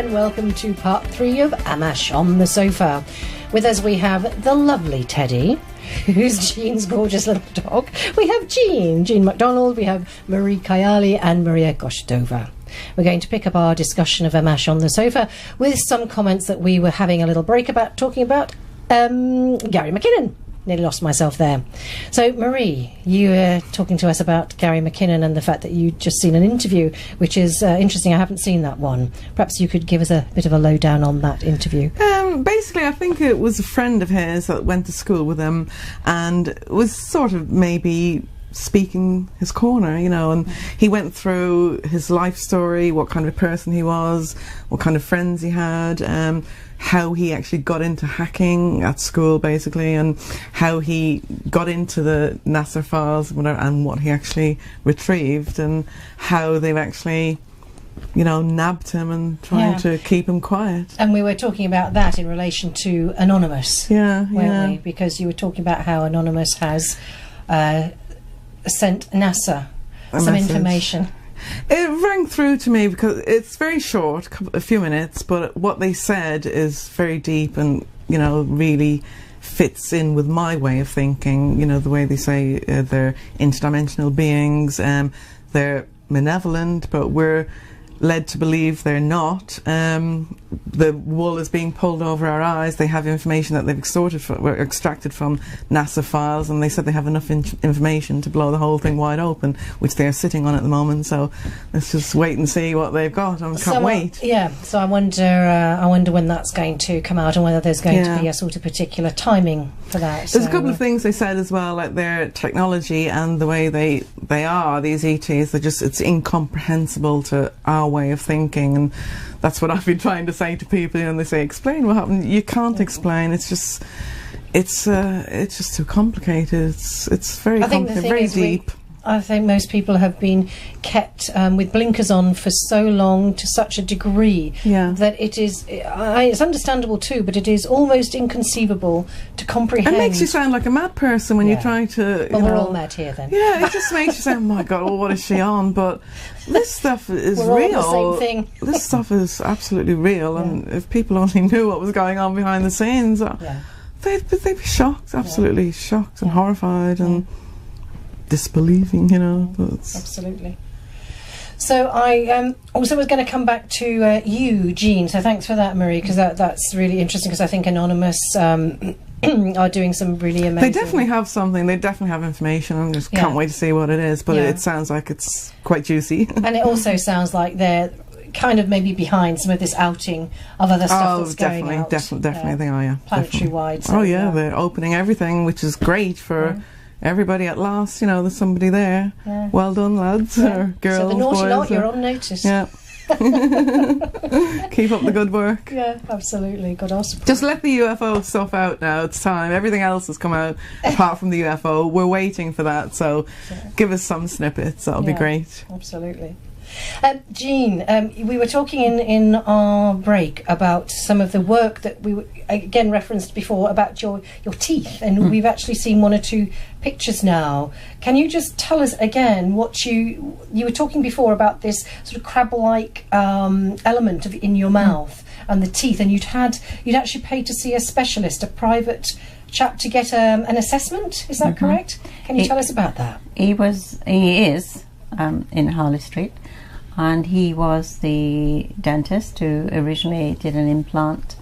and welcome to part 3 of Ammach On the Sofa. With us we have the lovely Teddy, who's Jean's gorgeous little dog. We have Jean MacDonald, we have Marie Kayali and Maria Goshdova. We're going to pick up our discussion of Ammach On the Sofa with some comments that we were having a little break about, talking about Gary McKinnon. Nearly lost myself there. So, Marie, you were talking to us about Gary McKinnon and the fact that you'd just seen an interview, which is interesting. I haven't seen that one. Perhaps you could give us a bit of a lowdown on that interview. Basically, I think it was a friend of his that went to school with him and was sort of maybe speaking his corner, you know, and he went through his life story, what kind of person he was, what kind of friends he had, how he actually got into hacking at school, basically, and how he got into the NASA files, whatever, and what he actually retrieved, and how they've actually, you know, nabbed him and trying to keep him quiet. And we were talking about that in relation to Anonymous, weren't we? Because you were talking about how Anonymous has sent NASA some information. It rang through to me because it's very short, a few minutes, but what they said is very deep and, you know, really fits in with my way of thinking. You know, the way they say they're interdimensional beings, they're malevolent, but we're led to believe they're not. The wool is being pulled over our eyes. They have information that they've extracted from NASA files, and they said they have enough information to blow the whole thing wide open, which they're sitting on at the moment. So let's just wait and see what they've got. I can't wait. Yeah. So I wonder when that's going to come out, and whether there's going to be a sort of particular timing for that. There's a couple of things they said as well, like their technology and the way they are, these ETs. It's incomprehensible to our way of thinking, and that's what I've been trying to say to people. And they say, explain what happened. You can't explain. It's just too complicated. It's very very deep. I think most people have been kept with blinkers on for so long, to such a degree, that it is. It's understandable too, but it is almost inconceivable to comprehend. It makes you sound like a mad person when you try to. Well, we're all mad here then. Yeah, it just makes you say, "Oh my God, well, what is she on?" But this stuff is real. All the same thing. This stuff is absolutely real, and if people only knew what was going on behind the scenes, they'd be shocked, absolutely shocked and horrified and disbelieving, you know. Absolutely. So I also was going to come back to you, Jean. So thanks for that, Marie, because that's really interesting. Because I think Anonymous are doing some really amazing. They definitely have something. They definitely have information. I just can't wait to see what it is. But it sounds like it's quite juicy. And it also sounds like they're kind of maybe behind some of this outing of other stuff that's going out. Definitely, they are. Planetary-wide. So, they're opening everything, which is great for. Everybody at last, you know, there's somebody there. Well done, lads or girls. So the naughty boys, lot, you're on notice. Yeah. Keep up the good work. Yeah, absolutely. Good support. Just let the UFO stuff out now. It's time. Everything else has come out apart from the UFO. We're waiting for that. So give us some snippets. That'll be great. Absolutely. Jean, we were talking in our break about some of the work that we again referenced before about your teeth, and we've actually seen 1 or 2 pictures now. Can you just tell us again what you were talking before about this sort of crab-like element in your mouth and the teeth, and you'd actually paid to see a specialist, a private chap, to get an assessment. Is that correct? Can you tell us about that? He is in Harley Street. And he was the dentist who originally did an implanted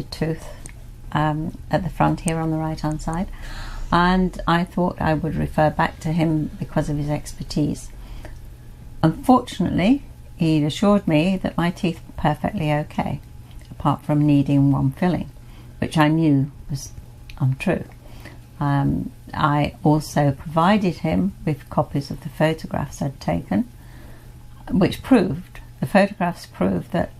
tooth at the front here on the right hand side. And I thought I would refer back to him because of his expertise. Unfortunately, he assured me that my teeth were perfectly okay, apart from needing 1 filling, which I knew was untrue. I also provided him with copies of the photographs I'd taken, which the photographs proved that,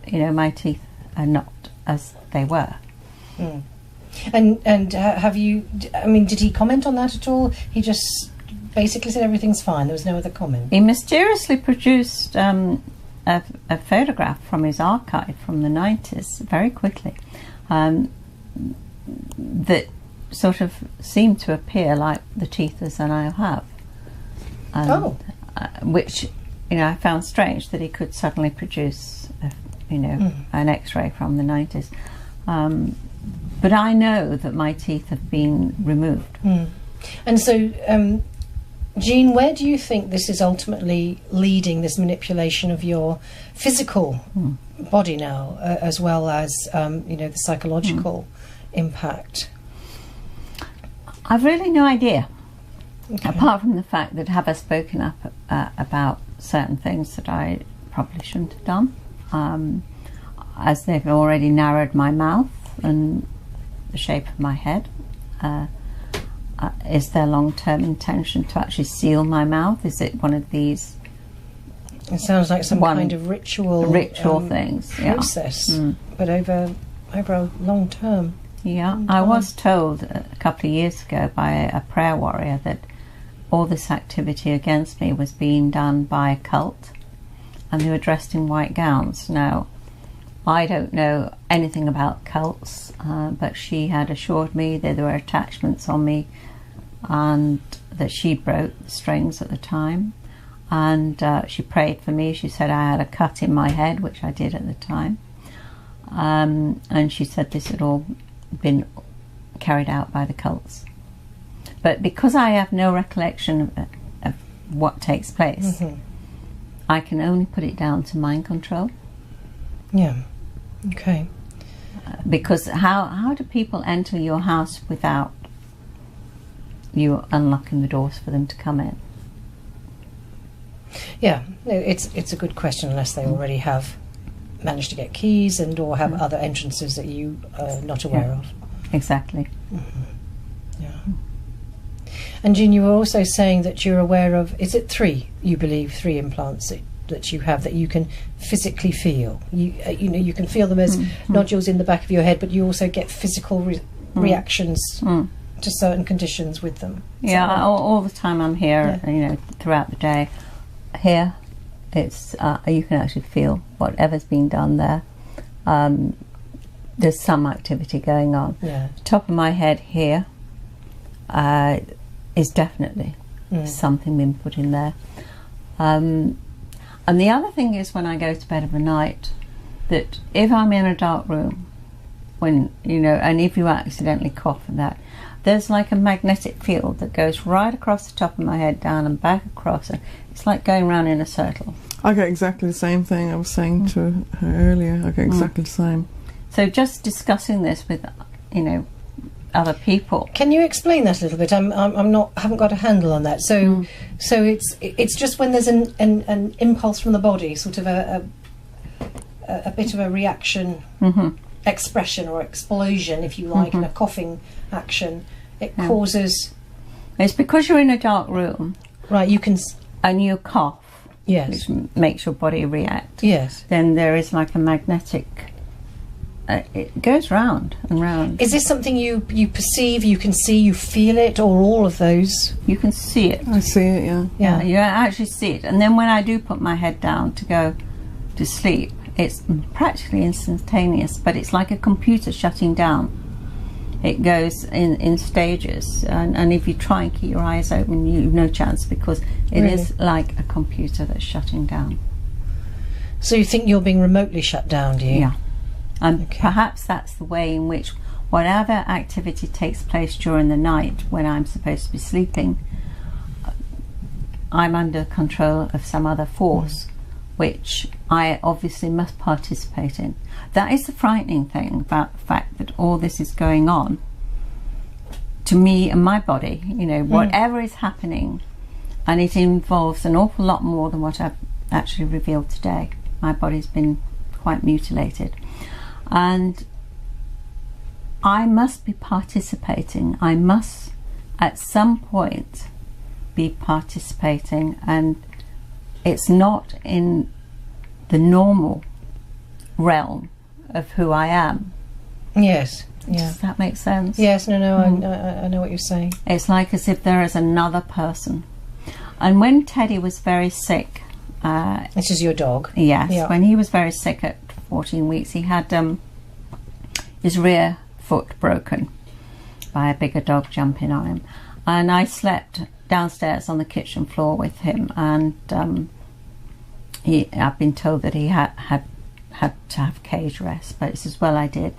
you know, my teeth are not as they were. And have you, I mean, did he comment on that at all? He just basically said everything's fine, there was no other comment? He mysteriously produced a photograph from his archive from the 90s very quickly that sort of seemed to appear like the teeth as I now have. Which I found strange that he could suddenly produce, an X-ray from the 90s. But I know that my teeth have been removed. And so, Jean, where do you think this is ultimately leading, this manipulation of your physical body now, as well as, the psychological impact? I've really no idea. Okay. Apart from the fact that have I spoken up about certain things that I probably shouldn't have done, as they've already narrowed my mouth and the shape of my head. Is there long-term intention to actually seal my mouth? Is it one of these? It sounds like some kind of ritual things, process, but over a long term. Yeah, I was told a couple of years ago by a prayer warrior that all this activity against me was being done by a cult, and they were dressed in white gowns. Now, I don't know anything about cults, but she had assured me that there were attachments on me and that she broke the strings at the time. And she prayed for me. She said I had a cut in my head, which I did at the time. And she said this had all been carried out by the cults. But because I have no recollection of what takes place, I can only put it down to mind control. Yeah. Okay. Because how do people enter your house without you unlocking the doors for them to come in? Yeah, it's a good question, unless they already have managed to get keys and or have other entrances that you are not aware of. Exactly. Yeah. And Jean, you were also saying that you're aware of, is it 3, you believe, 3 implants that you have that you can physically feel? You can feel them as nodules in the back of your head, but you also get physical reactions to certain conditions with them. Yeah, all the time I'm here, throughout the day. Here, it's you can actually feel whatever's being done there. There's some activity going on. Yeah. Top of my head here is definitely something being put in there. And the other thing is, when I go to bed of a night, that if I'm in a dark room, and if you accidentally cough and that, there's like a magnetic field that goes right across the top of my head, down and back across, and it's like going round in a circle. I get exactly the same thing I was saying to her earlier. I get exactly the same. So just discussing this with, other people. Can you explain that a little bit? haven't got a handle on that. So it's just when there's an impulse from the body, sort of a bit of a reaction, expression or explosion, if you like, in a coughing action. It causes. It's because you're in a dark room, right? You can and you cough. Yes. Which makes your body react. Yes. Then there is like a magnetic. It goes round and round. Is this something you perceive, you can see, you feel it, or all of those? You can see it. I see it, yeah. Yeah, you actually see it. And then when I do put my head down to go to sleep, it's practically instantaneous, but it's like a computer shutting down. It goes in stages, and if you try and keep your eyes open, you've no chance, because it is like a computer that's shutting down. So you think you're being remotely shut down, do you? Yeah. And perhaps that's the way in which whatever activity takes place during the night when I'm supposed to be sleeping, I'm under control of some other force, which I obviously must participate in. That is the frightening thing about the fact that all this is going on to me and my body, whatever is happening, and it involves an awful lot more than what I've actually revealed today. My body's been quite mutilated. And I must be participating. I must, at some point, be participating, and it's not in the normal realm of who I am. Yes. Yeah. Does that make sense? Yes. No. I know what you're saying. It's like as if there is another person. And when Teddy was very sick, this is your dog. Yes. Yeah. When he was very sick at 14 weeks, he had his rear foot broken by a bigger dog jumping on him, and I slept downstairs on the kitchen floor with him, and I've been told that he had to have cage arrest, but it's as well I did,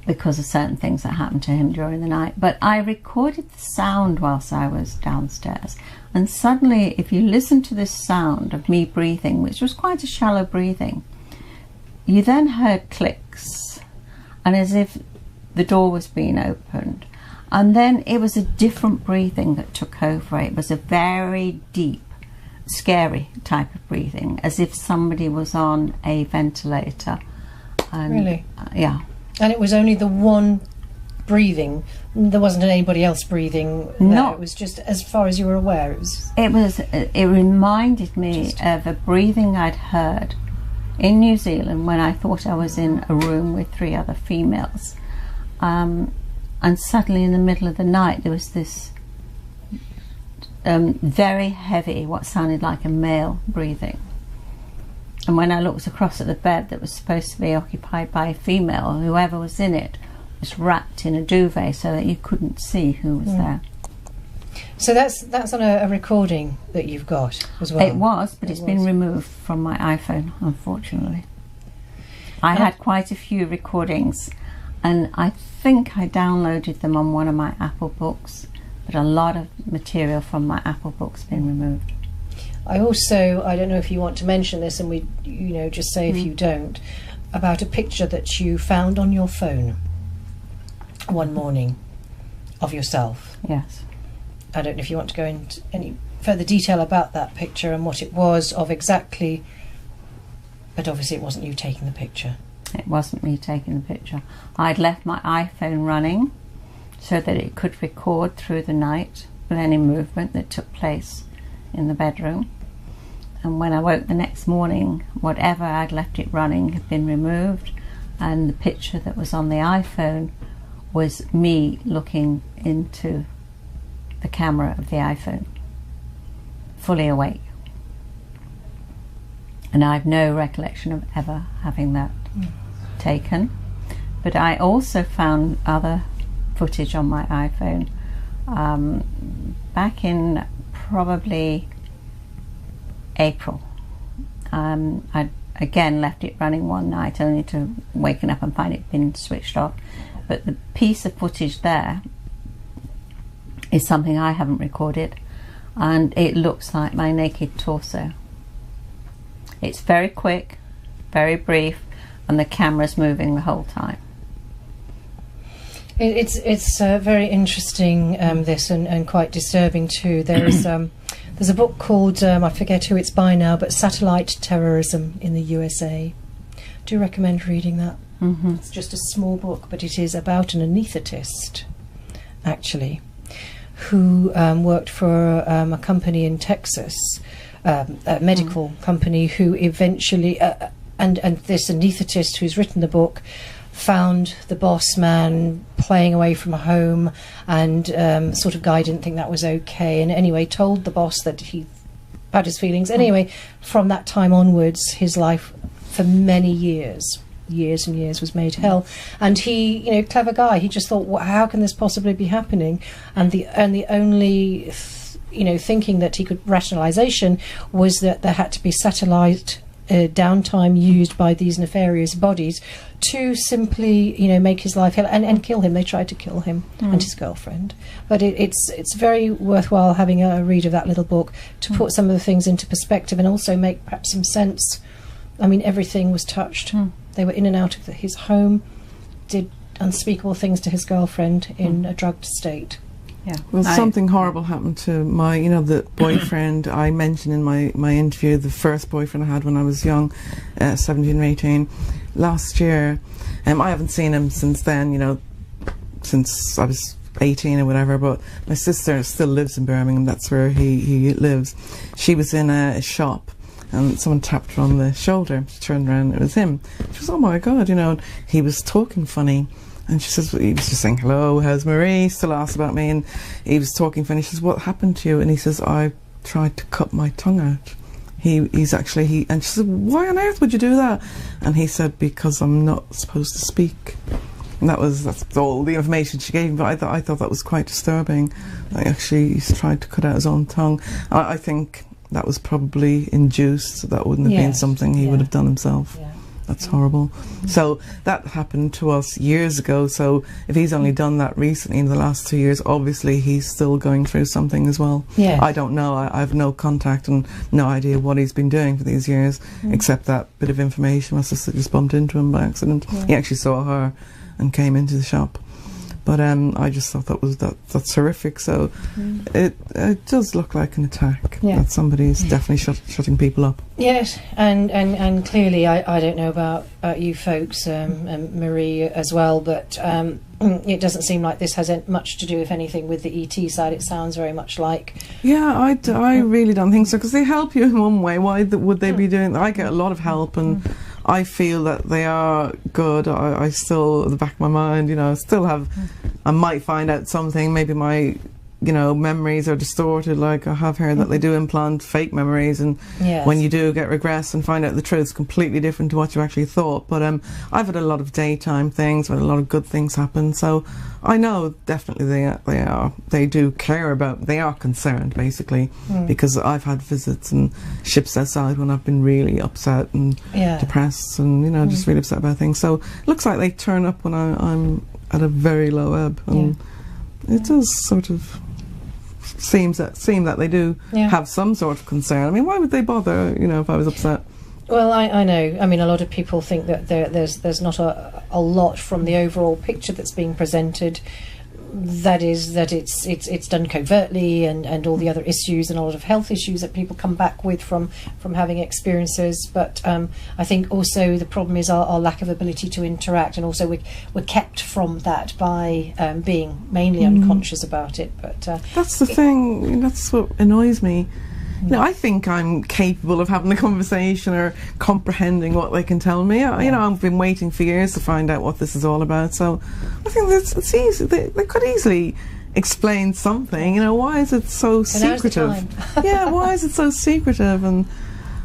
because of certain things that happened to him during the night. But I recorded the sound whilst I was downstairs, and suddenly, if you listen to this sound of me breathing, which was quite a shallow breathing, you then heard clicks, and as if the door was being opened. And then it was a different breathing that took over. It was a very deep, scary type of breathing, as if somebody was on a ventilator. And, Really? Yeah. And it was only the one breathing. There wasn't anybody else breathing there. No. It was just, as far as you were aware, it was... It reminded me of a breathing I'd heard in New Zealand when I thought I was in a room with 3 other females. And suddenly in the middle of the night there was this very heavy, what sounded like a male breathing. And when I looked across at the bed that was supposed to be occupied by a female, whoever was in it was wrapped in a duvet so that you couldn't see who was there. So that's on a recording that you've got as well? It was, but it's been removed from my iPhone, unfortunately. I had quite a few recordings, and I think I downloaded them on one of my Apple books, but a lot of material from my Apple book's been removed. I don't know if you want to mention this, and we, just say if you don't, about a picture that you found on your phone one morning of yourself. Yes. I don't know if you want to go into any further detail about that picture and what it was of exactly, but obviously it wasn't you taking the picture. It wasn't me taking the picture. I'd left my iPhone running so that it could record through the night with any movement that took place in the bedroom. And when I woke the next morning, whatever I'd left it running had been removed, and the picture that was on the iPhone was me looking into the camera of the iPhone, fully awake. And I have no recollection of ever having that taken. But I also found other footage on my iPhone back in probably April. I'd again left it running one night only to waken up and find it been switched off. But the piece of footage there is something I haven't recorded, and it looks like my naked torso. It's very quick, very brief, and the camera's moving the whole time. It's very interesting, this, and quite disturbing too. There's a book called, I forget who it's by now, but Satellite Terrorism in the USA. Do recommend reading that. Mm-hmm. It's just a small book, but it is about an anaesthetist, actually, who worked for a company in Texas, a medical company, who eventually, and this anaesthetist who's written the book, found the boss man playing away from home, and sort of guy didn't think that was okay, and anyway told the boss that he had his feelings. Anyway, from that time onwards, his life for many years and years was made hell. And he, clever guy, he just thought, how can this possibly be happening? And the only thinking that he could, rationalization, was that there had to be satellite downtime used by these nefarious bodies to simply make his life hell and kill him. They tried to kill him and his girlfriend. But it's very worthwhile having a read of that little book to put some of the things into perspective and also make perhaps some sense. I mean, everything was touched. They were in and out of his home, did unspeakable things to his girlfriend in a drugged state. Yeah. Well, something horrible happened to my, the boyfriend I mentioned in my interview, the first boyfriend I had when I was young, 17 or 18, last year. I haven't seen him since then, since I was 18 or whatever, but my sister still lives in Birmingham, that's where he lives. She was in a shop, and someone tapped her on the shoulder. She turned around, it was him. She was, oh my God, and he was talking funny. And she says, he was just saying, hello, how's Marie? Still asks about me. And he was talking funny. She says, what happened to you? And he says, I tried to cut my tongue out. And she said, why on earth would you do that? And he said, because I'm not supposed to speak. And that's all the information she gave me. But I thought that was quite disturbing. Like, actually, he's tried to cut out his own tongue. I think that was probably induced. That wouldn't have been something he would have done himself. Yeah. That's horrible. So that happened to us years ago. So if he's only done that recently in the last 2 years, obviously he's still going through something as well. Yeah. I don't know. I have no contact and no idea what he's been doing for these years, except that bit of information. My sister just bumped into him by accident. Yeah. He actually saw her and came into the shop. But I just thought that's horrific. So it does look like an attack. Yeah. That somebody is definitely shutting people up. Yes, and clearly I don't know about you folks, and Marie as well, but it doesn't seem like this has much to do, if anything, with the ET side. It sounds very much like... Yeah, I really don't think so, because they help you in one way. Why would they be doing that? I get a lot of help, and I feel that they are good. I still, at the back of my mind, you know, still have... I might find out something, maybe my... you know, memories are distorted. Like I have heard that they do implant fake memories, and when you do get regress and find out the truth, it's completely different to what you actually thought. But I've had a lot of daytime things, where a lot of good things happen. So I know definitely they do care about. They are concerned basically, because I've had visits and ships outside when I've been really upset and depressed, and you know, just really upset about things. So it looks like they turn up when I'm at a very low ebb, and it does sort of seem that they do have some sort of concern. I mean, why would they bother, you know, if I was upset? Well, I know. I mean, a lot of people think that there's not a lot from the overall picture that's being presented. That is that it's done covertly, and all the other issues and a lot of health issues that people come back with from having experiences. But I think also the problem is our lack of ability to interact, and also we're kept from that by being mainly unconscious about it. But that's the thing. That's what annoys me. No, I think I'm capable of having a conversation or comprehending what they can tell me. You know, I've been waiting for years to find out what this is all about. So I think it's easy. They could easily explain something. You know, why is it so secretive? Yeah, why is it so secretive? And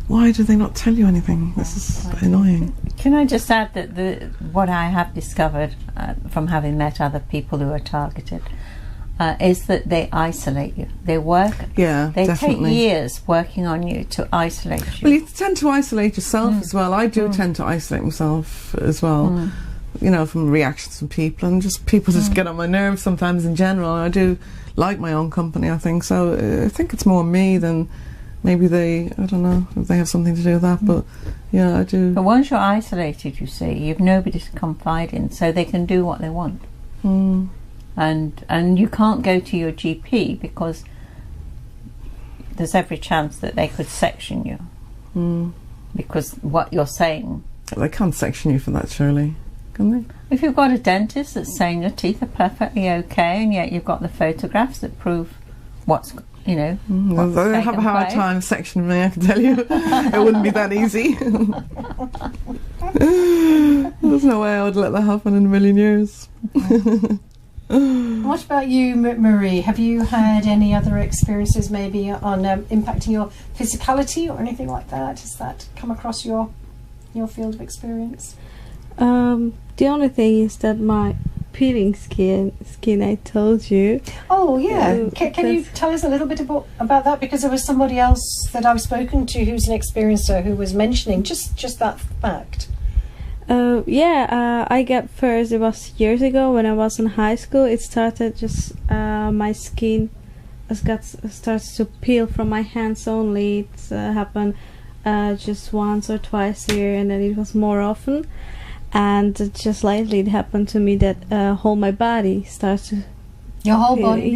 why do they not tell you anything? This is annoying. Can I just add that what I have discovered from having met other people who are targeted is that they isolate you. They work. Yeah, they definitely. take years working on you to isolate you. Well, you tend to isolate yourself as well. I do tend to isolate myself as well. You know, from reactions from people, and just people just get on my nerves sometimes in general. I do like my own company, I think. So I think it's more me than maybe they. I don't know if they have something to do with that, but yeah, I do. But once you're isolated, you see, you've nobody to confide in, so they can do what they want. And you can't go to your GP because there's every chance that they could section you because what you're saying. They can't section you for that, surely, can they? If you've got a dentist that's saying your teeth are perfectly okay, and yet you've got the photographs that prove what's, you know, well, they have a hard time sectioning me, I can tell you. It wouldn't be that easy. There's no way I would let that happen in a million years. What about you, Marie? Have you had any other experiences maybe on impacting your physicality or anything like that? Has that come across your field of experience? The only thing is that my peeling skin I told you. Oh yeah, can you tell us a little bit about that? Because there was somebody else that I've spoken to who's an experiencer who was mentioning just that fact. I got first, it was years ago when I was in high school. It started just my skin starts to peel from my hands only. It happened just once or twice a year, and then it was more often. And just lately it happened to me that whole my body starts to your whole body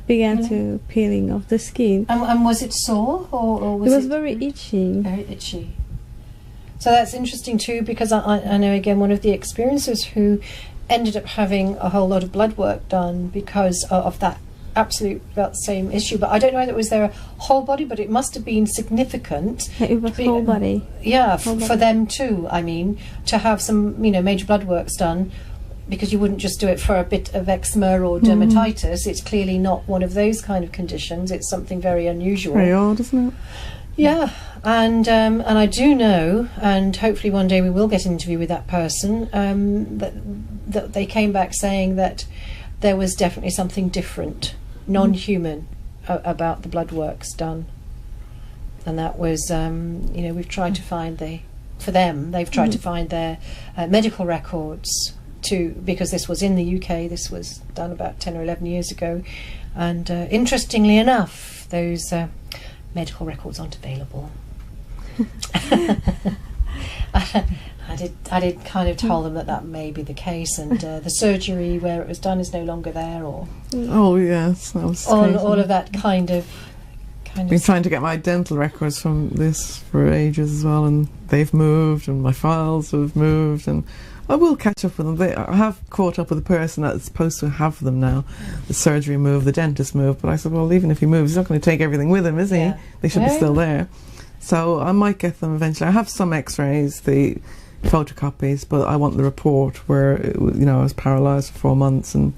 began to peeling of the skin. And was it sore or was it was very itchy? Very itchy. So that's interesting too, because I know again one of the experiencers who ended up having a whole lot of blood work done because of that same issue. But I don't know whether it was their whole body, but it must have been significant. It was whole body. Yeah, for them too. I mean, to have some major blood works done, because you wouldn't just do it for a bit of eczema or dermatitis. It's clearly not one of those kind of conditions. It's something very unusual. Very odd, isn't it? Yeah, and I do know, and hopefully one day we will get an interview with that person, that they came back saying that there was definitely something different, non-human, about the blood works done. and that was we've tried to find they've tried to find their medical records because this was in the UK. This was done about 10 or 11 years ago, and interestingly enough, those medical records aren't available. I did kind of tell them that may be the case, and the surgery where it was done is no longer there, or oh yes, that was all of that kind of. Been trying to get my dental records from this for ages as well, and they've moved, and my files have moved, and I will catch up with them. I have caught up with the person that's supposed to have them now. The surgery moved, the dentist moved, but I said, well, even if he moves, he's not going to take everything with him, is he? Yeah. They should be still there. So I might get them eventually. I have some x-rays, the photocopies, but I want the report where I was paralysed for 4 months and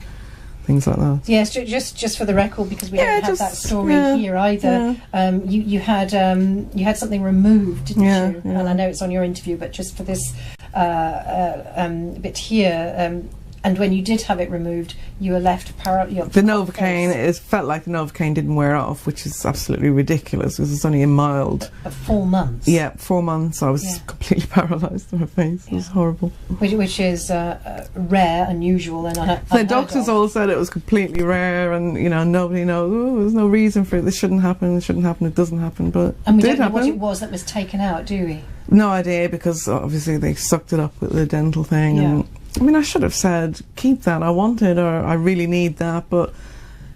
things like that. Yes, just for the record, because we don't have that story here either. Yeah. You had something removed, didn't you? Yeah. And I know it's on your interview, but just for this bit here, and when you did have it removed, you were left the Novocaine. It felt like the Novocaine didn't wear off, which is absolutely ridiculous because it's only a mild. 4 months. Yeah, 4 months. I was completely paralysed on my face. It was horrible. Which is rare, unusual, and the doctors all said it was completely rare, and nobody knows. Oh, there's no reason for it. This shouldn't happen. This shouldn't happen. It doesn't happen, but and we it don't know happen. what it was that was taken out, do we? No idea, because obviously they sucked it up with the dental thing. Yeah. And I mean, I should have said, keep that, I want it, or I really need that, but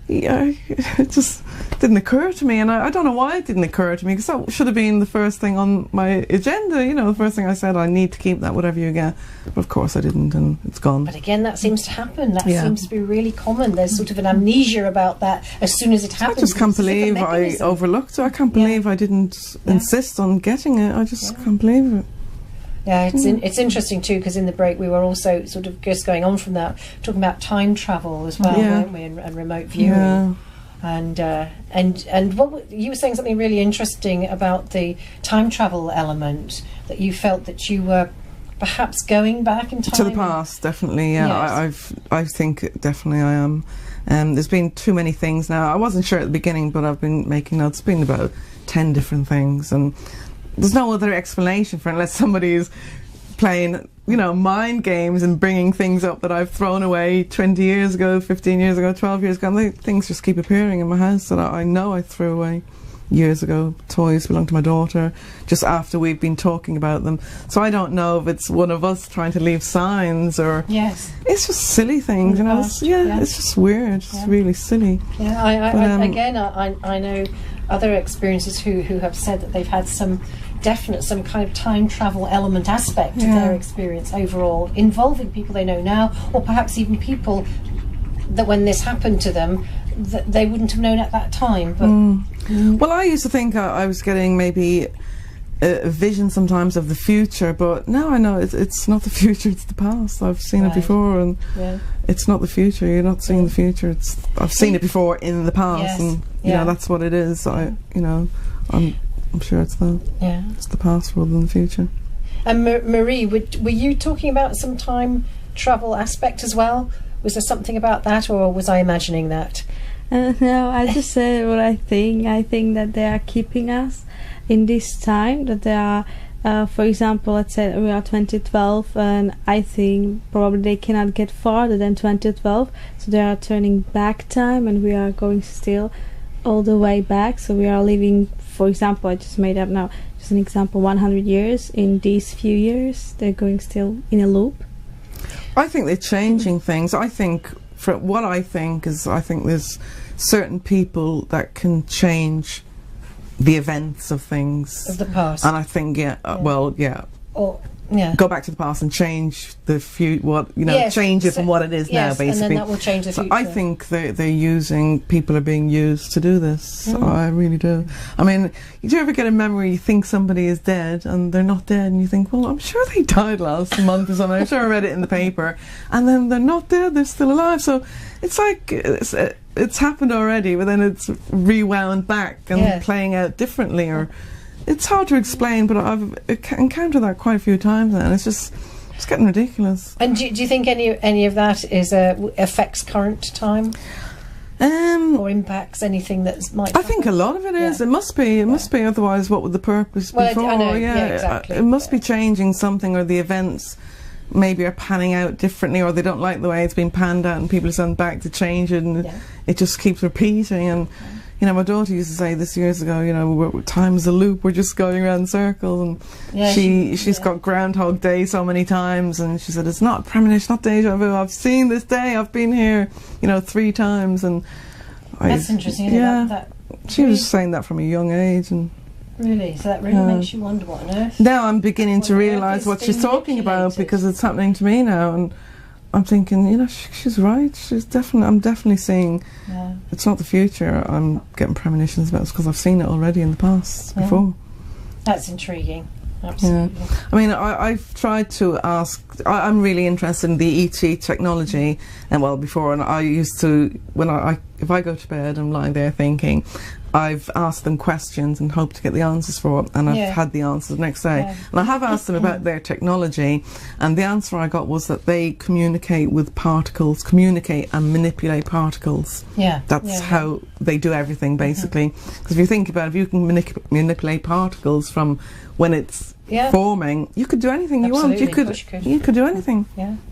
yeah, it just didn't occur to me, and I don't know why it didn't occur to me, because that should have been the first thing on my agenda, the first thing I said, I need to keep that, whatever you get. But of course I didn't, and it's gone. But again, that seems to happen. That seems to be really common. There's sort of an amnesia about that as soon as it happens. I just can't believe I overlooked it. I can't believe I didn't insist on getting it. I just can't believe it. Yeah, it's interesting too, because in the break we were also sort of just going on from that, talking about time travel as well, weren't we, and remote viewing. Yeah. And what you were saying something really interesting about the time travel element, that you felt that you were perhaps going back in time to the past. Definitely, yeah. Yes. I think definitely I am. There's been too many things now. I wasn't sure at the beginning, but I've been making notes. It's been about 10 different things, and there's no other explanation for it unless somebody is playing, mind games and bringing things up that I've thrown away 20 years ago, 15 years ago, 12 years ago, and things just keep appearing in my house that I know I threw away years ago. Toys belong to my daughter, just after we've been talking about them. So I don't know if it's one of us trying to leave signs, or it's just silly things, it's just weird. It's really silly. Yeah, I know other experiences who have said that they've had some kind of time travel element aspect to their experience overall, involving people they know now, or perhaps even people that when this happened to them that they wouldn't have known at that time. But well, I used to think I was getting maybe a vision sometimes of the future, but now I know it's not the future, it's the past. I've seen it before, and it's not the future. You're not seeing the future. I've seen it before in the past, and that's what it is. I'm sure it's that. Yeah, it's the past rather than the future. And Marie, were you talking about some time travel aspect as well? Was there something about that, or was I imagining that? No, I just said what I think. I think that they are keeping us in this time, that they are, for example, let's say we are 2012, and I think probably they cannot get farther than 2012, so they are turning back time, and we are going still all the way back. So we are living, for example, I just made up now, just an example, 100 years. In these few years, they're going still in a loop. I think they're changing things. I think there's certain people that can change the events of things of the past, and I think go back to the past and change the change it from what it is now, basically. And then that will change the future. I think people are being used to do this. I really do. I mean, do you ever get a memory you think somebody is dead and they're not dead, and you think, well, I'm sure they died last month or something, I'm sure I read it in the paper, and then they're not dead, they're still alive. So it's like it's happened already, but then it's rewound back and playing out differently, or it's hard to explain, but I've encountered that quite a few times now, and it's getting ridiculous. And do you think any of that is affects current time? or impacts anything that might. I think a lot of it is. It must be. It must be. Otherwise, what would the purpose be for? I know. Yeah, exactly. It must be changing something, or the events maybe are panning out differently, or they don't like the way it's been panned out, and people are sent back to change it, and it just keeps repeating. And you know, my daughter used to say this years ago, you know, time is a loop, we're just going around in circles. And she's got Groundhog Day so many times, and she said, it's not premonition, not deja vu, I've seen this day, I've been here, you know, 3 times. And that's interesting. That she was saying that from a young age. And really, so that really makes you wonder what on earth. Now I'm beginning to realise what she's talking about, because it's happening to me now, and I'm thinking, you know, she's right. I'm definitely seeing. It's not the future I'm getting premonitions about. It's because I've seen it already in the past before. That's intriguing. Absolutely. Yeah. I mean, I've tried to ask. I'm really interested in the ET technology, and I used to, if I go to bed, I'm lying there thinking, I've asked them questions and hoped to get the answers for it, and I've had the answers the next day. And I have asked them about their technology, and the answer I got was that they communicate with particles, communicate and manipulate particles. That's how they do everything, basically. Because if you think about it, if you can manipulate particles from when it's forming, you could do anything you want. You could do anything.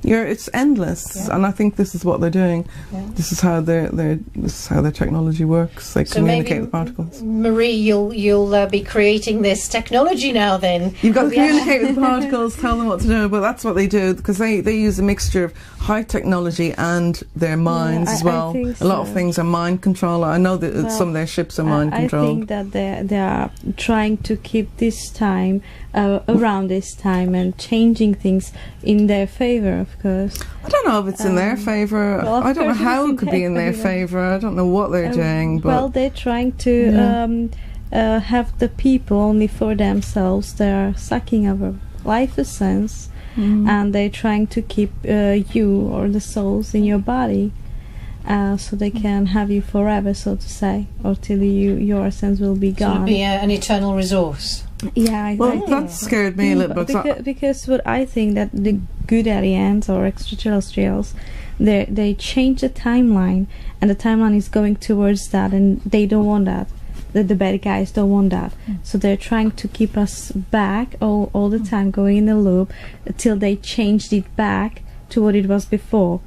It's endless, and I think this is what they're doing. This is how their technology works. They communicate with particles. Marie, you'll be creating this technology now. Then you've got to communicate with particles, tell them what to do. But that's what they do, because they use a mixture of high technology and their minds as well. A lot of things are mind control. I know that some of their ships are mind controlled. I think that they are trying to keep this time around this time and changing things in their favor, of course. I don't know if it's in their favor. I don't know how it could be in their favor. I don't know what they're doing. But they're trying to have the people only for themselves. They're sucking our life essence, and they're trying to keep you or the souls in your body, so they can have you forever, so to say, or till your essence will be gone. So it'll be an eternal resource. Well, that scared me a little bit. Because what I think that the good aliens or extraterrestrials, they change the timeline, and the timeline is going towards that, and they don't want that. The bad guys don't want that. So they're trying to keep us back all the time, going in a loop, till they changed it back to what it was before.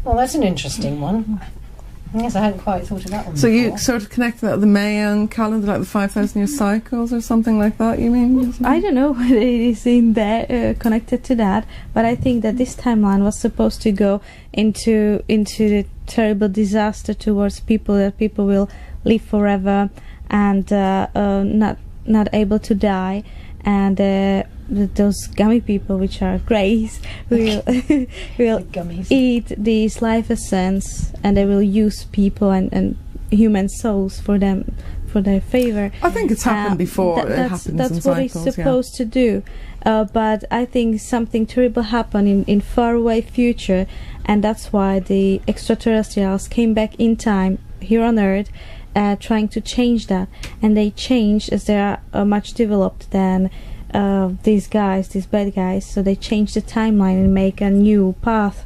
Well, that's an interesting one. Yes, I hadn't quite thought of that one. So before. you sort of connect that with the Mayan calendar, like the 5,000-year cycles or something like that, you mean? I don't know whether it is in there connected to that, but I think that this timeline was supposed to go into the terrible disaster towards people, that people will live forever and not able to die, and those gummy people, which are greys, will eat these life essence, and they will use people and human souls for their favor. I think it's happened before. That's what it's supposed to do. But I think something terrible happened in faraway future, and that's why the extraterrestrials came back in time here on Earth, trying to change that. And they changed as they are much developed than these bad guys. So they change the timeline and make a new path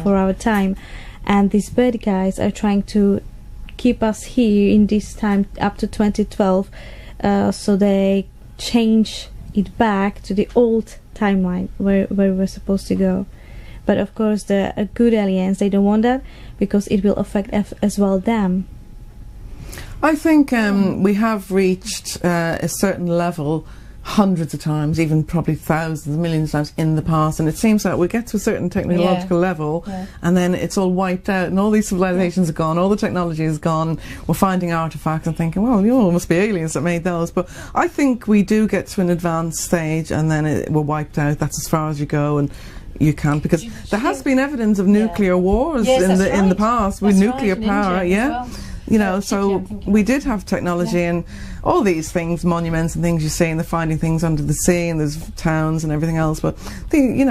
for our time. And these bad guys are trying to keep us here in this time up to 2012. So they change it back to the old timeline where we're supposed to go. But of course, the good aliens, they don't want that, because it will affect as well them. I think we have reached a certain level hundreds of times, even probably thousands, millions of times in the past, and it seems that we get to a certain technological level and then it's all wiped out, and all these civilizations are gone, all the technology is gone, we're finding artifacts and thinking, well, it must be aliens that made those. But I think we do get to an advanced stage and then we're wiped out. That's as far as you go, and you can't, because there has been evidence of nuclear wars in the past with nuclear power. You know, so we did have technology and all these things, monuments and things you see, and they're finding things under the sea, and there's towns and everything else, but they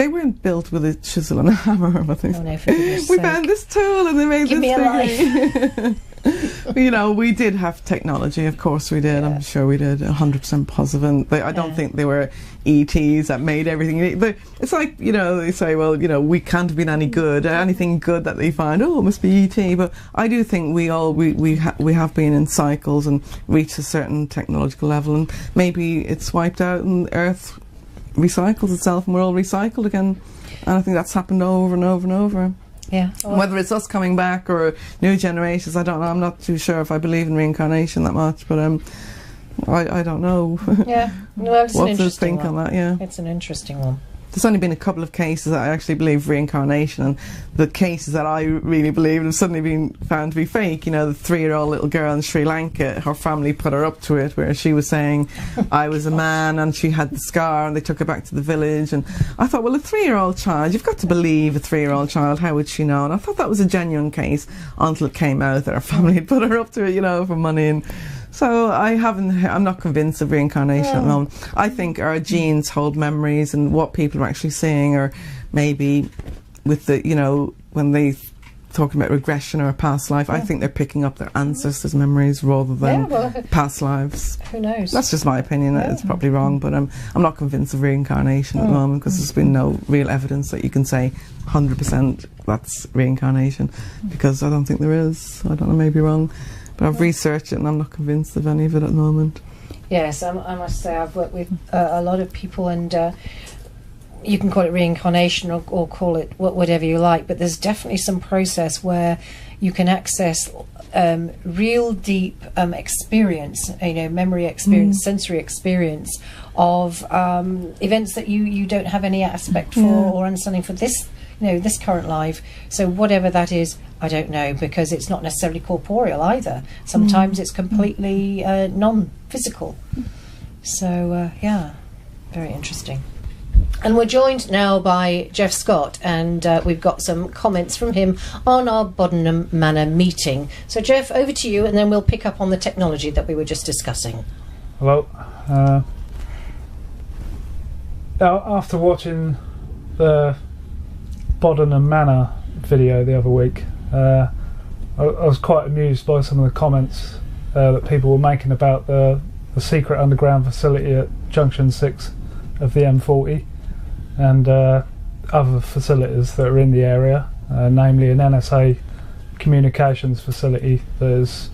weren't built with a chisel and a hammer. I think. Oh, no, for goodness we sake. found this tool and they made Give this me a life. You know, we did have technology, of course we did. Yeah. I'm sure we did, 100% positive. And I don't think they were ETs that made everything. It's like, you know, they say, well, you know, we can't have been any good. Anything good that they find, oh, it must be ET. But I do think we have been in cycles and reached a certain technological level, and maybe it's wiped out and Earth recycles itself and we're all recycled again. And I think that's happened over and over and over. Yeah. Whether it's us coming back or new generations, I don't know. I'm not too sure if I believe in reincarnation that much, but I don't know. Yeah. Well, it's an what to interesting think one. on that. Yeah. It's an interesting one. There's only been a couple of cases that I actually believe reincarnation, and the cases that I really believe have suddenly been found to be fake. You know, the 3-year-old little girl in Sri Lanka, her family put her up to it, where she was saying, I was a man, and she had the scar, and they took her back to the village. And I thought, well, a 3-year-old child, you've got to believe a 3-year-old child, how would she know? And I thought that was a genuine case until it came out that her family had put her up to it, you know, for money. And so I'm not convinced of reincarnation at the moment. I think our genes hold memories, and what people are actually seeing, or maybe with the, you know, when they talking about regression or a past life, I think they're picking up their ancestors' memories rather than past lives. Who knows? That's just my opinion. It's probably wrong, but I'm not convinced of reincarnation at the moment, because there's been no real evidence that you can say 100% that's reincarnation, because I don't think there is. I don't know, maybe wrong. But I've researched it and I'm not convinced of any of it at the moment. Yes, I must say I've worked with a lot of people, and you can call it reincarnation or call it whatever you like, but there's definitely some process where you can access real deep experience, you know, memory experience, sensory experience of events that you don't have any aspect for or understanding for this, you know, this current life. So whatever that is, I don't know, because it's not necessarily corporeal either. Sometimes it's completely non-physical. So yeah, very interesting. And we're joined now by Jeff Scott, and we've got some comments from him on our Bodenham Manor meeting. So Jeff, over to you, and then we'll pick up on the technology that we were just discussing. Hello. After watching the Bodenham Manor video the other week, I was quite amused by some of the comments that people were making about the secret underground facility at Junction 6 of the M40 and other facilities that are in the area, namely an NSA communications facility that is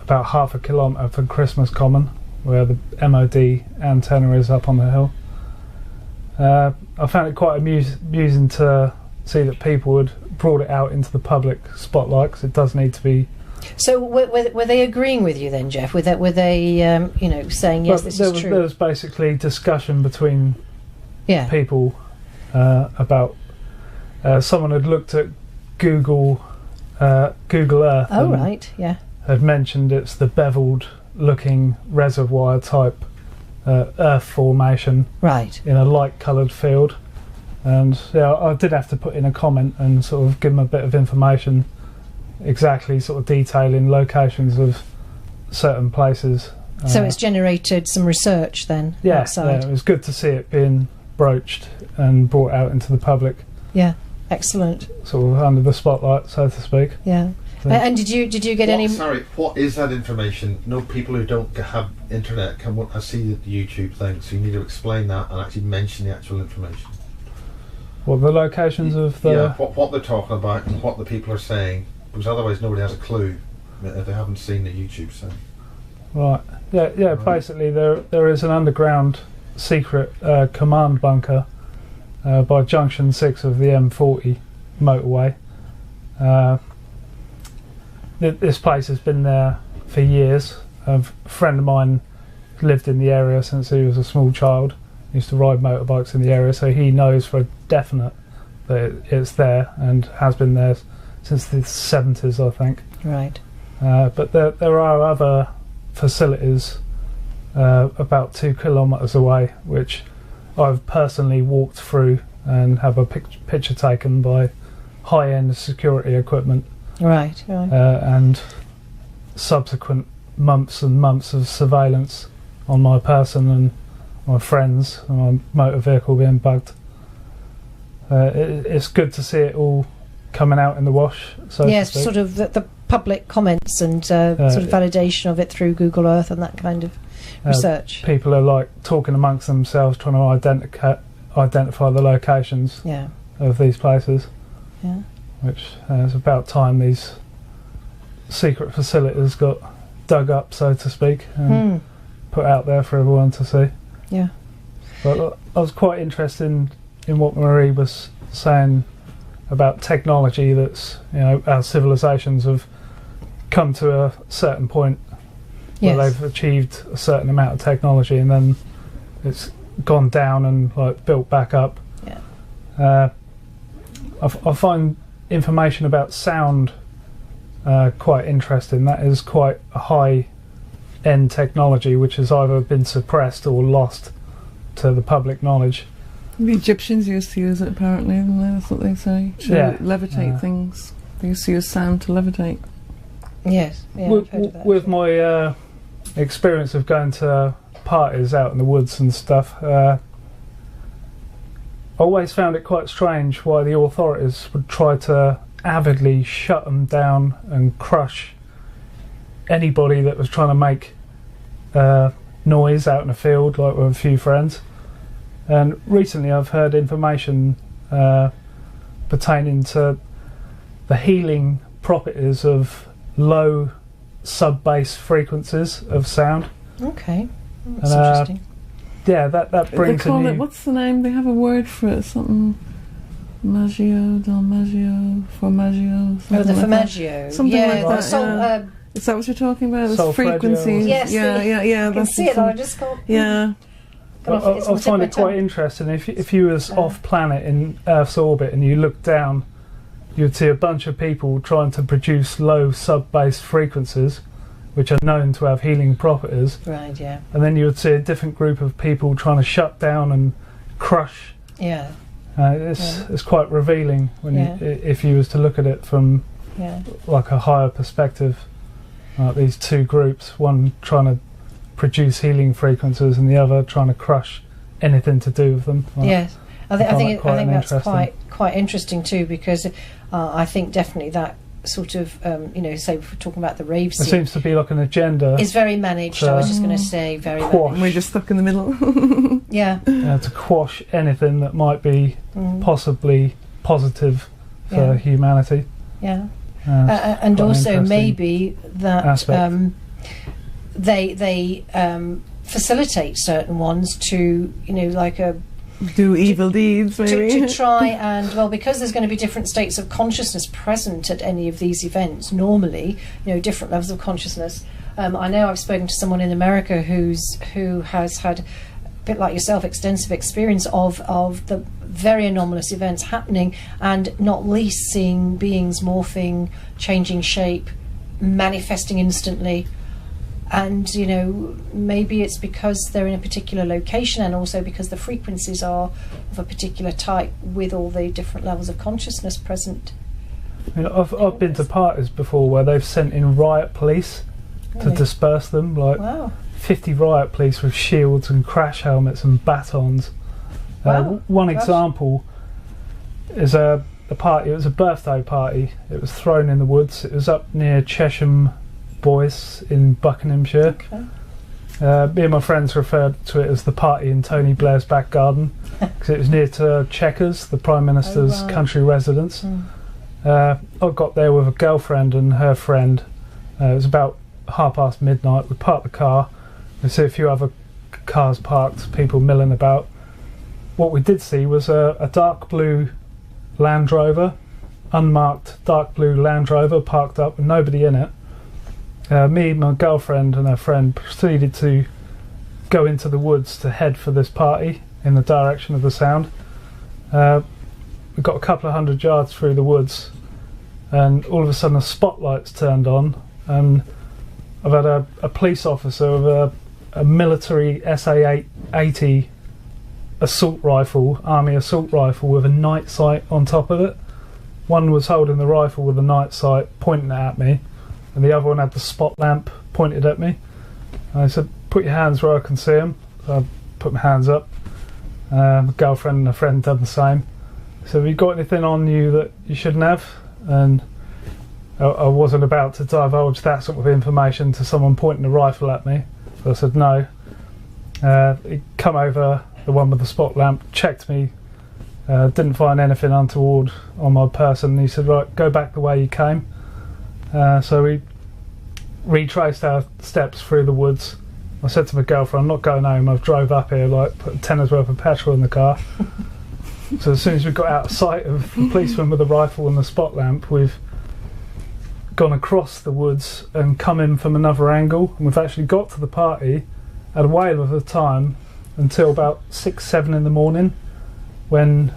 about half a kilometre from Christmas Common, where the MOD antenna is up on the hill. I found it quite amusing to see that people had brought it out into the public spotlight, because it does need to be. So were they agreeing with you then, Jeff? Were they you know, saying yes, this is true? There was basically discussion between people about someone had looked at Google Earth. Oh right, yeah. Had mentioned it's the beveled looking reservoir type earth formation, right, in a light coloured field. And I did have to put in a comment and sort of give them a bit of information, exactly sort of detailing locations of certain places. So it's generated some research then outside. Yeah, it was good to see it being broached and brought out into the public. Yeah, excellent. Sort of under the spotlight, so to speak. Yeah. And did you get any? Sorry, what is that information? No, people who don't have internet can see the YouTube thing, so you need to explain that and actually mention the actual information. Well, the locations of the... Yeah, what they're talking about and what the people are saying, because otherwise nobody has a clue if they haven't seen the YouTube thing. Right. Yeah. Right. Basically, there is an underground secret command bunker by Junction 6 of the M40 motorway. This place has been there for years. A friend of mine lived in the area since he was a small child. He used to ride motorbikes in the area, so he knows for a definite that it's there and has been there since the 70s, I think. Right. But there are other facilities about 2 kilometres away, which I've personally walked through and have a picture taken by high-end security equipment. Right. And subsequent months and months of surveillance on my person and my friends and my motor vehicle being bugged. It's good to see it all coming out in the wash. So Yes, to speak. sort of the public comments and sort of validation of it through Google Earth and that kind of research. People are like talking amongst themselves, trying to identify the locations Yeah, of these places. yeah. Which it's about time these secret facilities got dug up, so to speak, and put out there for everyone to see. Yeah. But I was quite interested in what Marie was saying about technology. That's, you know, our civilizations have come to a certain point where Yes. they've achieved a certain amount of technology, and then it's gone down and like built back up. Yeah. I find information about sound quite interesting. That is quite a high-end technology, which has either been suppressed or lost to the public knowledge. The Egyptians used to use it, apparently, and that's what they say. To levitate things. They used to use sound to levitate. Yes. Yeah, I've heard of that. With my experience of going to parties out in the woods and stuff, I always found it quite strange why the authorities would try to avidly shut them down and crush anybody that was trying to make noise out in the field, like with a few friends. And recently I've heard information pertaining to the healing properties of low sub-bass frequencies of sound. Okay. That's And, interesting. Yeah, that brings They call a it, new... what's the name? They have a word for it, something... Maggio, Del Maggio, Formaggio... Oh, the like that. Formaggio. Something yeah, like the that, sol- yeah. Is that what you're talking about? It's Solfeggio. frequencies. Yes, yeah. I can That's see the it. I thing. just can't. Yeah. I find it quite interesting. If you was off planet in Earth's orbit and you look down, you'd see a bunch of people trying to produce low sub-bass frequencies, which are known to have healing properties. Right. Yeah. And then you would see a different group of people trying to shut down and crush. Yeah. It's quite revealing when Yeah. if you was to look at it from Yeah. like a higher perspective. Like these two groups, one trying to produce healing frequencies and the other trying to crush anything to do with them. Like, Yes. I think that's interesting. quite interesting too, because I think definitely that sort of say if we're talking about the rave There scene, seems to be like an agenda is very managed. I was just going to say very quash. managed. We're just stuck in the middle. Yeah. To quash anything that might be possibly positive for Yeah. humanity. Yeah. It's And quite an also interesting maybe that aspect. they facilitate certain ones to like a Do evil deeds, maybe. to try and because there's going to be different states of consciousness present at any of these events normally, different levels of consciousness. I know I've spoken to someone in America who has had, a bit like yourself, extensive experience of the very anomalous events happening, and not least seeing beings morphing, changing shape, manifesting instantly. And maybe it's because they're in a particular location, and also because the frequencies are of a particular type with all the different levels of consciousness present. I've been to parties before where they've sent in riot police to Really? disperse them, like Wow. 50 riot police with shields and crash helmets and batons. Wow. One Gosh. example is a party. It was a birthday party. It was thrown in the woods. It was up near Chesham Boyce in Buckinghamshire. Okay. Me and my friends referred to it as the party in Tony Blair's back garden because it was near to Chequers, the Prime Minister's right. country residence. I got there with a girlfriend and her friend. It was about midnight. We parked the car. We see a few other cars parked, people milling about. What we did see was a dark blue Land Rover, unmarked dark blue Land Rover parked up with nobody in it. Me, my girlfriend and her friend proceeded to go into the woods to head for this party in the direction of the sound. We got a couple of 100 yards through the woods and all of a sudden the spotlights turned on, and I've had a police officer with a military SA-80 assault rifle, army assault rifle with a night sight on top of it. One was holding the rifle with a night sight pointing it at me, and the other one had the spot lamp pointed at me. And I said, put your hands where I can see them. So I put my hands up. My girlfriend and a friend done the same. So have you got anything on you that you shouldn't have? And I wasn't about to divulge that sort of information to someone pointing a rifle at me. So I said no. He come over, the one with the spot lamp, checked me, didn't find anything untoward on my person. He said, right, go back the way you came. So we retraced our steps through the woods. I said to my girlfriend, I'm not going home, I've drove up here, like put a tenner's worth of petrol in the car. So as soon as we got out of sight of the policeman with the rifle and the spot lamp, we've gone across the woods and come in from another angle, and we've actually got to the party at a whale of a time until about 6-7 in the morning, when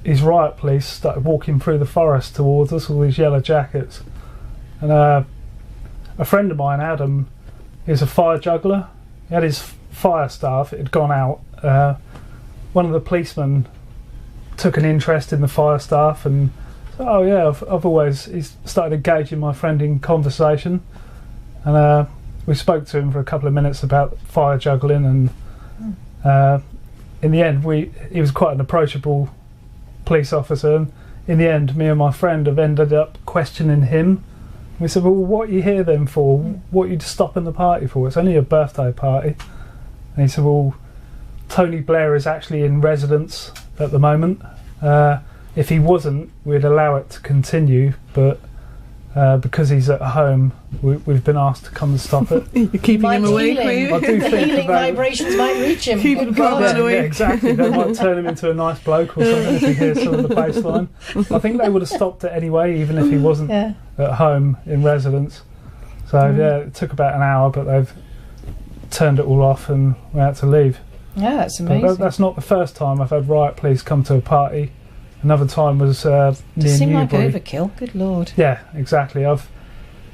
his riot police started walking through the forest towards us, all these yellow jackets. And a friend of mine, Adam, is a fire juggler. He had his fire staff, it had gone out. One of the policemen took an interest in the fire staff, and said, oh yeah, I've always, he's started engaging my friend in conversation, and we spoke to him for a couple of minutes about fire juggling, and in the end he was quite an approachable police officer, and in the end me and my friend have ended up questioning him. We said, well, what are you here then for? What are you stopping the party for? It's only a birthday party. And he said, well, Tony Blair is actually in residence at the moment. If he wasn't, we'd allow it to continue, but because he's at home, we've been asked to come and stop it. You're keeping him awake, healing, I do the think healing vibrations might reach him. Keep Good him God. covered. Yeah, exactly. They might turn him into a nice bloke or something if he hears some of the bass line. I think they would have stopped it anyway, even if he wasn't Yeah. at home in residence. So yeah, it took about an hour, but they've turned it all off and we had to leave. Yeah, that's But amazing. that's not the first time I've had riot police come to a party. Another time was Does near seem like Newbury. overkill. Good Lord. Yeah, exactly.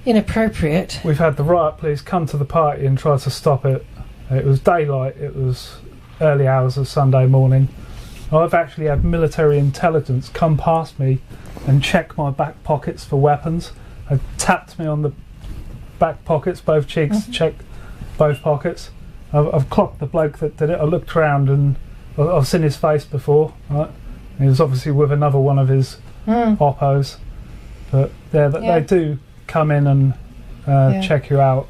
Inappropriate. We've had the riot police come to the party and try to stop it. It was daylight, it was early hours of Sunday morning. I've actually had military intelligence come past me and check my back pockets for weapons. They tapped me on the back pockets, both cheeks, checked both pockets. I've clocked the bloke that did it. I looked around and I've seen his face before, right? He was obviously with another one of his oppos. But yeah, they do come in and check you out.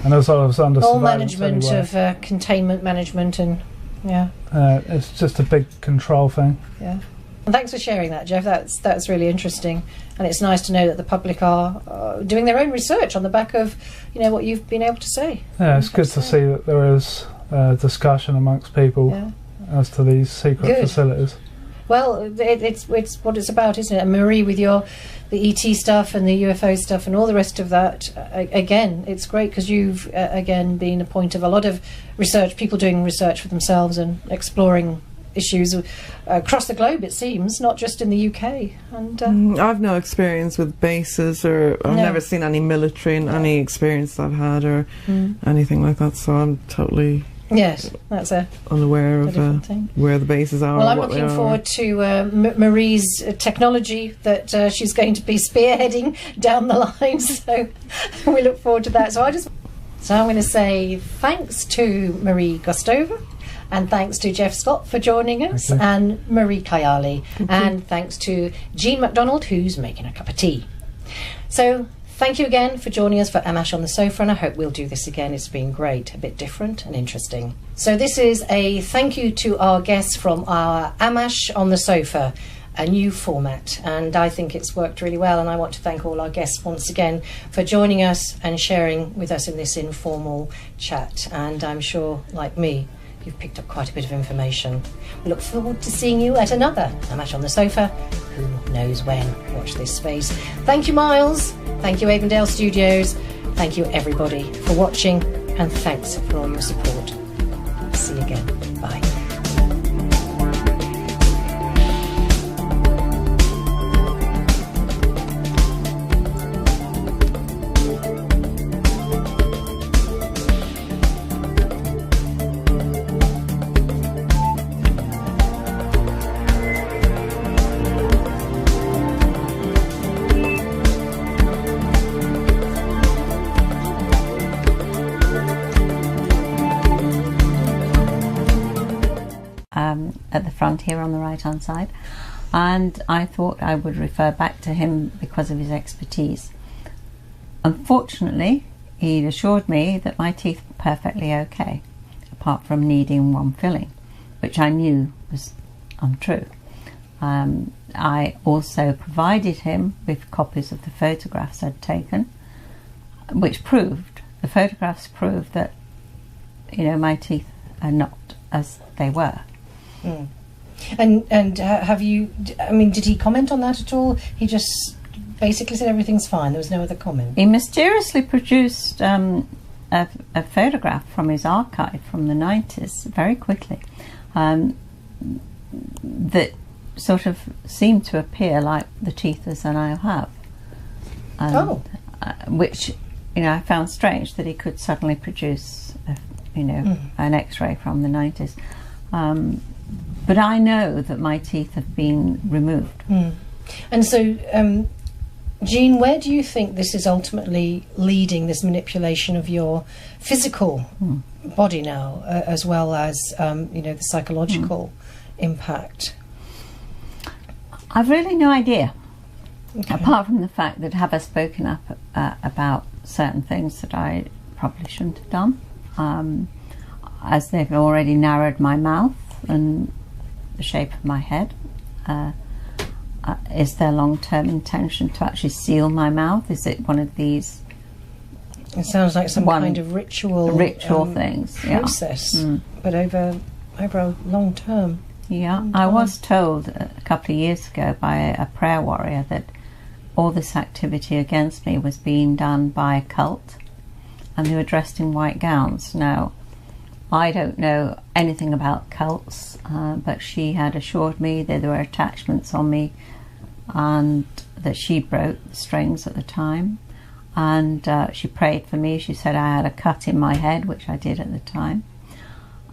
And as I was under All surveillance management anyway. of containment management and It's just a big control thing. yeah. And thanks for sharing that, Jeff. That's really interesting, and it's nice to know that the public are doing their own research on the back of what you've been able to say. Yeah, it's good to see that there is discussion amongst people Yeah. as to these secret Good. facilities. Well, it's what it's about, isn't it? And Marie, with the ET stuff and the UFO stuff and all the rest of that, again, it's great because you've again been a point of a lot of research, people doing research for themselves and exploring issues across the globe, it seems, not just in the UK. And I've no experience with bases, or I've No. never seen any military in any experience I've had or anything like that, so I'm totally yes, that's a unaware of different thing. where the bases are. Well, or I'm what they looking are. forward to Marie's technology that she's going to be spearheading down the line. So we look forward to that. So I'm going to say thanks to Marie Gostova, and thanks to Jeff Scott for joining us, Thank you. and Marie Kayali, and thanks to Jean MacDonald, who's making a cup of tea. So thank you again for joining us for Ammach on the Sofa, and I hope we'll do this again. It's been great, a bit different and interesting. So this is a thank you to our guests from our Ammach on the Sofa, a new format, and I think it's worked really well, and I want to thank all our guests once again for joining us and sharing with us in this informal chat, and I'm sure, like me, you've picked up quite a bit of information. We look forward to seeing you at another Ammach on the Sofa. Who knows when? Watch this space. Thank you, Miles. Thank you, Avondale Studios. Thank you, everybody, for watching, and thanks for all your support. See you again. Bye. At the front here on the right hand side, and I thought I would refer back to him because of his expertise. Unfortunately, he assured me that my teeth were perfectly okay, apart from needing one filling, which I knew was untrue. I also provided him with copies of the photographs I'd taken, which proved, the photographs proved that, you know, my teeth are not as they were. Mm. And have you, I mean, did he comment on that at all? He just basically said everything's fine, there was no other comment? He mysteriously produced a photograph from his archive from the 90s very quickly, that sort of seemed to appear like the teeth as I now have. Which, you know, I found strange that he could suddenly produce, an X-ray from the 90s. But I know that my teeth have been removed. Mm. And so, Jean, where do you think this is ultimately leading, this manipulation of your physical body now, as well as, the psychological impact? I've really no idea. Okay. Apart from the fact that have I spoken up about certain things that I probably shouldn't have done, as they've already narrowed my mouth and the shape of my head. Is there long-term intention to actually seal my mouth? Is it one of these? It sounds like some kind of ritual things, process, but over a long term. Yeah, I was told a couple of years ago by a prayer warrior that all this activity against me was being done by a cult, and they were dressed in white gowns. Now, I don't know anything about cults, but she had assured me that there were attachments on me and that she broke the strings at the time, and she prayed for me. She said I had a cut in my head, which I did at the time,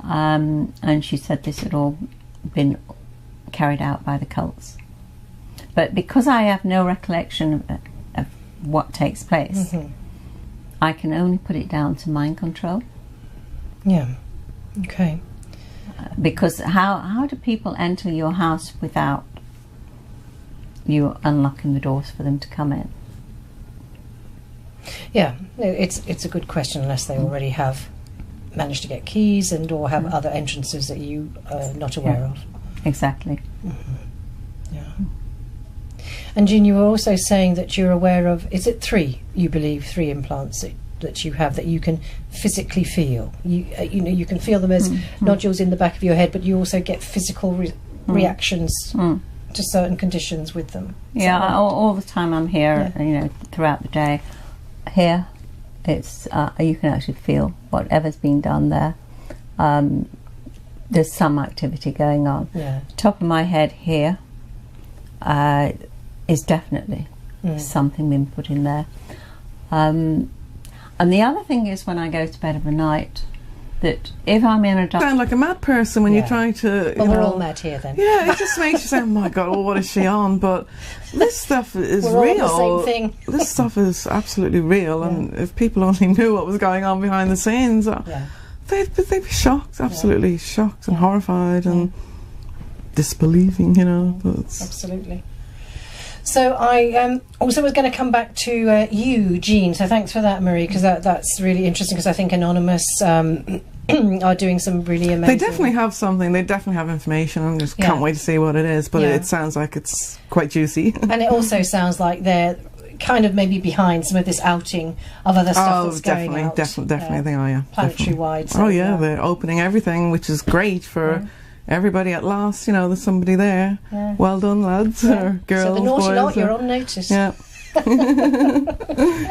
and she said this had all been carried out by the cults. But because I have no recollection of what takes place, I can only put it down to mind control. Yeah. Okay. Because how do people enter your house without you unlocking the doors for them to come in? Yeah, it's a good question, unless they already have managed to get keys and or have other entrances that you are not aware of. Exactly. Yeah. And Jean, you were also saying that you're aware of, is it three implants that you have that you can physically feel? You can feel them as nodules in the back of your head, but you also get physical reactions to certain conditions with them. Yeah, all the time I'm here, throughout the day. Here, it's you can actually feel whatever's being done there. There's some activity going on. Yeah. Top of my head here is definitely something being put in there. And the other thing is, when I go to bed of a night, that if I'm in a dark... sound like a mad person when you're trying to... Well, we're all mad here then. Yeah, it just makes you say, oh my God, what is she on? But this stuff is we're real. all the same thing. This stuff is absolutely real, and if people only knew what was going on behind the scenes, they'd be shocked, absolutely shocked and horrified and disbelieving, But Absolutely. So I also was going to come back to you, Jean. So thanks for that, Marie, because that's really interesting. Because I think Anonymous are doing some really amazing... They definitely have something. They definitely have information. I just can't wait to see what it is. But it sounds like it's quite juicy. And it also sounds like they're kind of maybe behind some of this outing of other stuff that's going out. Definitely they are, yeah. Planetary-wide. So, they're opening everything, which is great for... everybody at last, there's somebody there. Yeah. Well done, lads or girls. So the naughty boys, lot, you're on notice. Yeah.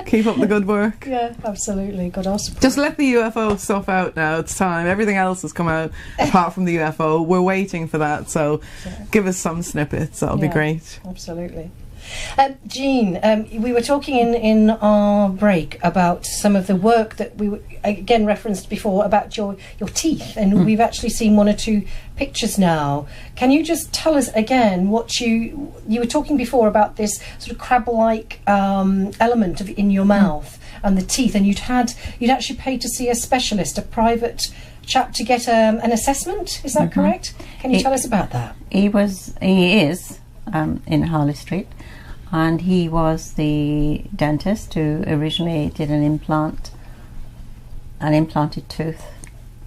Keep up the good work. Yeah, absolutely. Good support. Just let the UFO stuff out now. It's time. Everything else has come out apart from the UFO. We're waiting for that. So give us some snippets. That'll be great. Absolutely. Jean, we were talking in our break about some of the work that we again referenced before about your teeth, and we've actually seen one or two pictures now. Can you just tell us again what you were talking before about this sort of crab-like element in your mouth and the teeth, and you'd actually paid to see a specialist, a private chap, to get an assessment. Is that correct? Can you tell us about that? He is in Harley Street, and he was the dentist who originally did an implanted tooth.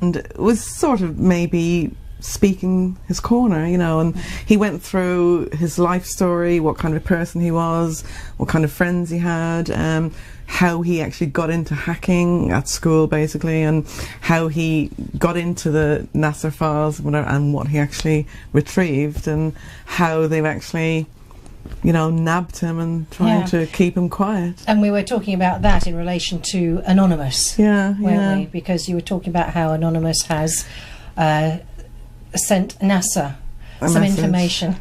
And it was sort of maybe speaking his corner, you know, and he went through his life story, what kind of person he was, what kind of friends he had, how he actually got into hacking at school basically, and how he got into the NASA files and what he actually retrieved, and how they've actually, you know, nabbed him and trying to keep him quiet. And we were talking about that in relation to Anonymous, weren't we? Because you were talking about how Anonymous has sent NASA some information.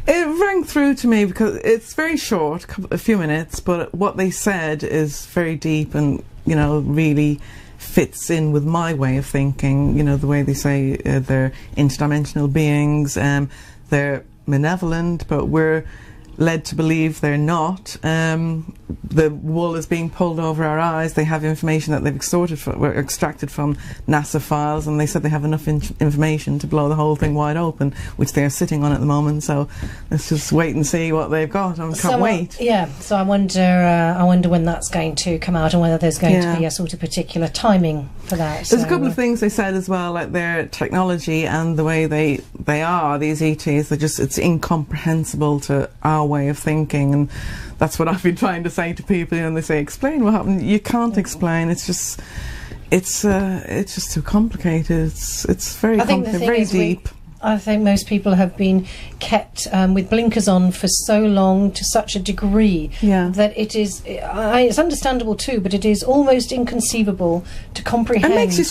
It rang through to me because it's very short, a few minutes, but what they said is very deep and, you know, really fits in with my way of thinking. You know, the way they say they're interdimensional beings, they're malevolent, but we're led to believe they're not. The wool is being pulled over our eyes. They have information that they've extracted from NASA files, and they said they have enough information to blow the whole thing wide open, which they are sitting on at the moment. So let's just wait and see what they've got. I can't wait. Yeah, so I wonder when that's going to come out, and whether there's going to be a sort of particular timing for that. There's a couple of things they said as well, like their technology and the way they are, these ETs, it's incomprehensible to our way of thinking, and that's what I've been trying to say to people, you know, and they say, explain what happened. You can't explain. It's just too complicated. It's very complicated, very deep. I think most people have been kept with blinkers on for so long, to such a degree, that it is. It's understandable too, but it is almost inconceivable to comprehend. It makes you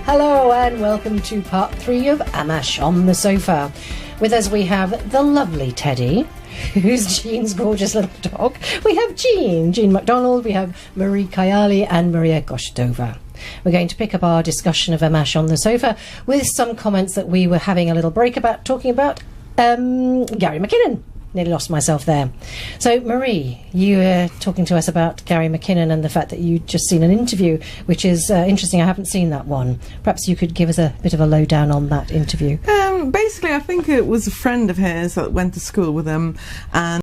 Hello and welcome to part 3 of Ammach On the Sofa. With us we have the lovely Teddy, who's Jean's gorgeous little dog. We have Jean MacDonald, we have Marie Kayali and Maria Goshdova. We're going to pick up our discussion of Ammach On the Sofa with some comments that we were having a little break about, talking about Gary McKinnon. Nearly lost myself there. So, Marie, you were talking to us about Gary McKinnon and the fact that you'd just seen an interview, which is interesting. I haven't seen that one. Perhaps you could give us a bit of a lowdown on that interview. Basically, I think it was a friend of his that went to school with him, and